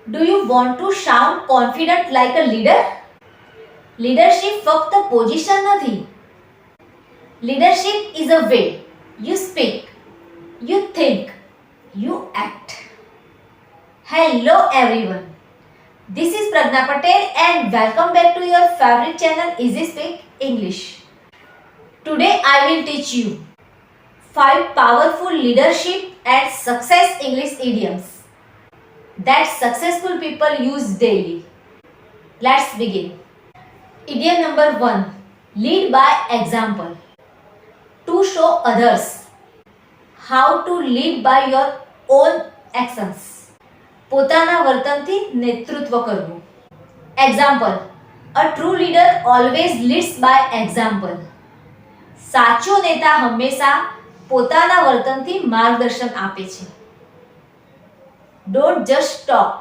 Do you want to sound confident like a leader? Leadership ફક્ત position નથી. Leadership is a way you speak, you think, you act. Hello everyone. This is Pragna Patel and welcome back to your favorite channel Easy Speak English. Today I will teach you 5 powerful leadership and success English idioms that successful people use daily. Let's begin. Idiom number 1. Lead by example. To show others how to lead by your own actions. પોતાના વર્તનથી નેતૃત્વ કરવું. Example. A true leader always leads by example. સાચો નેતા હંમેશા પોતાના વર્તનથી માર્ગદર્શન આપે છે. Don't just talk.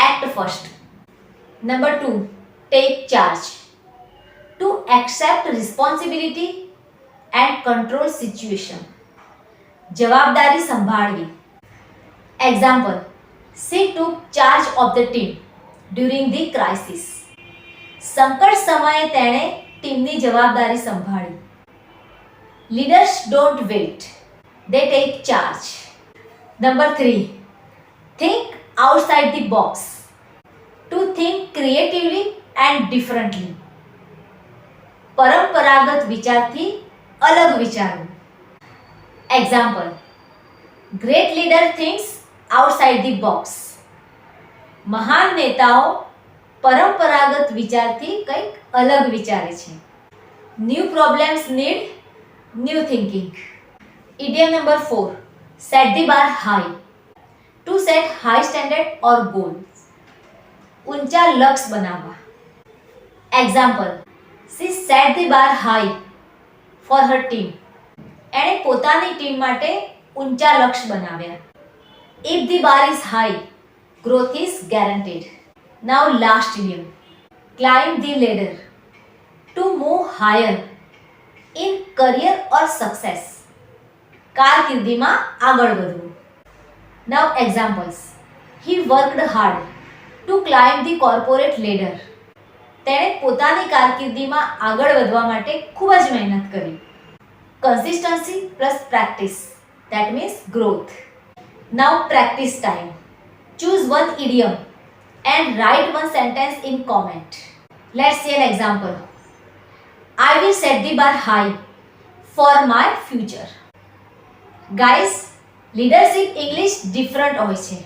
Act first. Number 2. Take charge. To accept responsibility and control situation. જવાબદારી સંભાળવી. Example. She took charge of the team during the crisis. સંકટ સમયે તેણે ટીમની જવાબદારી સંભાળી. Leaders don't wait. They take charge. Number 3. Think outside the box. To think creatively and differently. પરંપરાગત વિચારથી અલગ વિચારવું. Example. Great leader thinks outside the box. મહાન નેતાઓ પરંપરાગત વિચારથી કંઈક અલગ વિચારે છે. New problems need new thinking. Idiom number 4. Set the bar high. To set high standard or goals. ઊંચા લક્ષ્ય બનાવવા. Example. She set the bar high for her team. એણે પોતાની ટીમ માટે ઊંચા લક્ષ્ય બનાવ્યા. If the bar is high, growth is guaranteed. Now last idiom. Climb the ladder. To move higher in career or success. કારકિર્દીમાં આગળ વધવું. Now examples. He worked hard to climb the corporate ladder. તેણે પોતાની કારકિર્દીમાં આગળ વધવા માટે ખૂબ જ મહેનત કરી. Consistency plus practice. That means growth. Now practice time. Choose one idiom and write one sentence in comment. Let's see an example. I will set the bar high for my future. Guys, leadership English different હોય છે.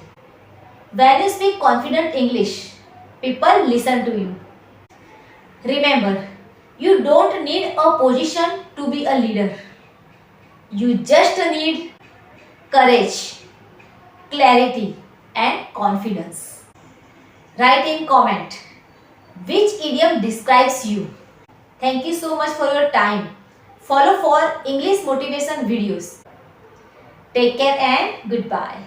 When you speak confident English, people listen to you. Remember, you don't need a position to be a leader. You just need courage, clarity and confidence. Write in comment which idiom describes you. Thank you so much for your time. Follow for English motivation videos. Take care and goodbye.